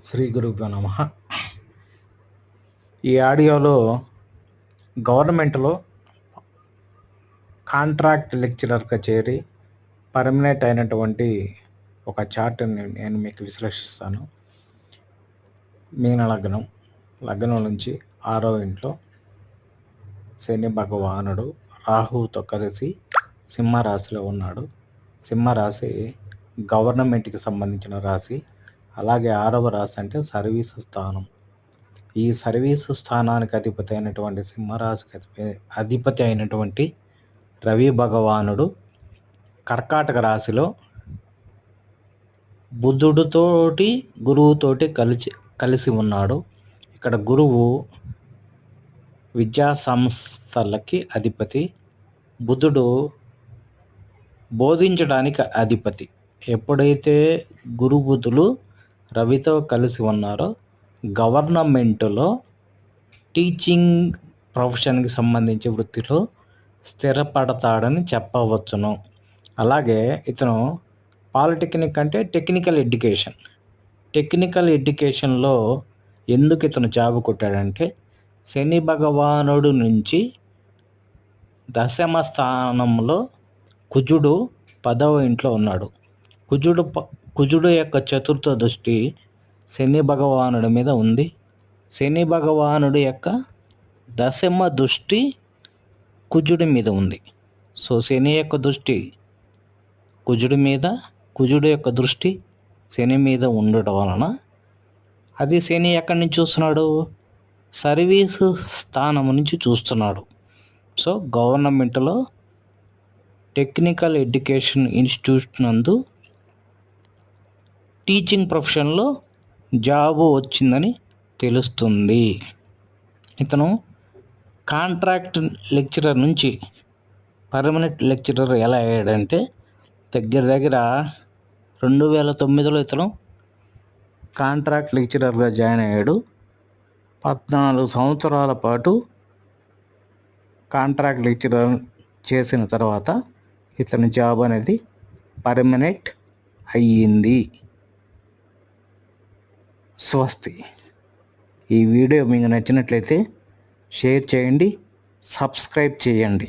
శ్రీ గురుభ్యో నమః. ఈ ఆడియోలో గవర్నమెంట్లో కాంట్రాక్ట్ లెక్చరర్గా చేరి పర్మనెంట్ అయినటువంటి ఒక చార్ట్ని నేను మీకు విశ్లేషిస్తాను. మీన లగ్నం నుంచి 6వ ఇంట్లో శని భగవానుడు రాహువుతో కలిసి సింహరాశిలో ఉన్నాడు. సింహరాశి గవర్నమెంట్కి సంబంధించిన రాశి. అలాగే 6వ రాశి అంటే సర్వీసు స్థానం. ఈ సర్వీసు స్థానానికి అధిపతి అయినటువంటి సింహరాశికి అధిపతి అయినటువంటి రవి భగవానుడు కర్కాటక రాశిలో బుధుడితోటి గురువుతోటి కలిసి ఉన్నాడు. ఇక్కడ గురువు విద్యా సంస్థలకి అధిపతి, బుధుడు బోధించడానికి అధిపతి. ఎప్పుడైతే గురు బుధులు రవితో కలిసి ఉన్నారో గవర్నమెంట్లో టీచింగ్ ప్రొఫెషన్కి సంబంధించి వృత్తిలో స్థిరపడతాడని చెప్పవచ్చును. అలాగే ఇతను పాలిటెక్నిక్ అంటే టెక్నికల్ ఎడ్యుకేషన్లో ఎందుకు ఇతను జాబ్ కొట్టాడంటే శని భగవానుడు నుంచి దశమ స్థానంలో కుజుడు 10వ ఇంట్లో ఉన్నాడు. కుజుడు యొక్క చతుర్థ దృష్టి శని భగవానుడి మీద ఉంది. శని భగవానుడి యొక్క దశమ దృష్టి కుజుడి మీద ఉంది. సో శని యొక్క దృష్టి కుజుడి మీద, కుజుడు యొక్క దృష్టి శని మీద ఉండటం వలన అది శని ఎక్కడి నుంచి చూస్తున్నాడు? సర్వీసు స్థానం నుంచి చూస్తున్నాడు. సో గవర్నమెంట్లో టెక్నికల్ ఎడ్యుకేషన్ ఇన్స్టిట్యూట్ నందు టీచింగ్ ప్రొఫెషన్లో జాబు వచ్చిందని తెలుస్తుంది. ఇతను కాంట్రాక్ట్ లెక్చరర్ నుంచి పర్మనెంట్ లెక్చరర్ ఎలా అయ్యాడంటే దగ్గర 2009లో ఇతను కాంట్రాక్ట్ లెక్చరర్గా జాయిన్ అయ్యాడు. 14 సంవత్సరాల పాటు కాంట్రాక్ట్ లెక్చరర్ చేసిన తర్వాత ఇతని జాబ్ అనేది పర్మనెంట్ అయ్యింది. స్వస్తి. ఈ వీడియో మీకు నచ్చినట్లయితే షేర్ చేయండి, సబ్స్క్రైబ్ చేయండి.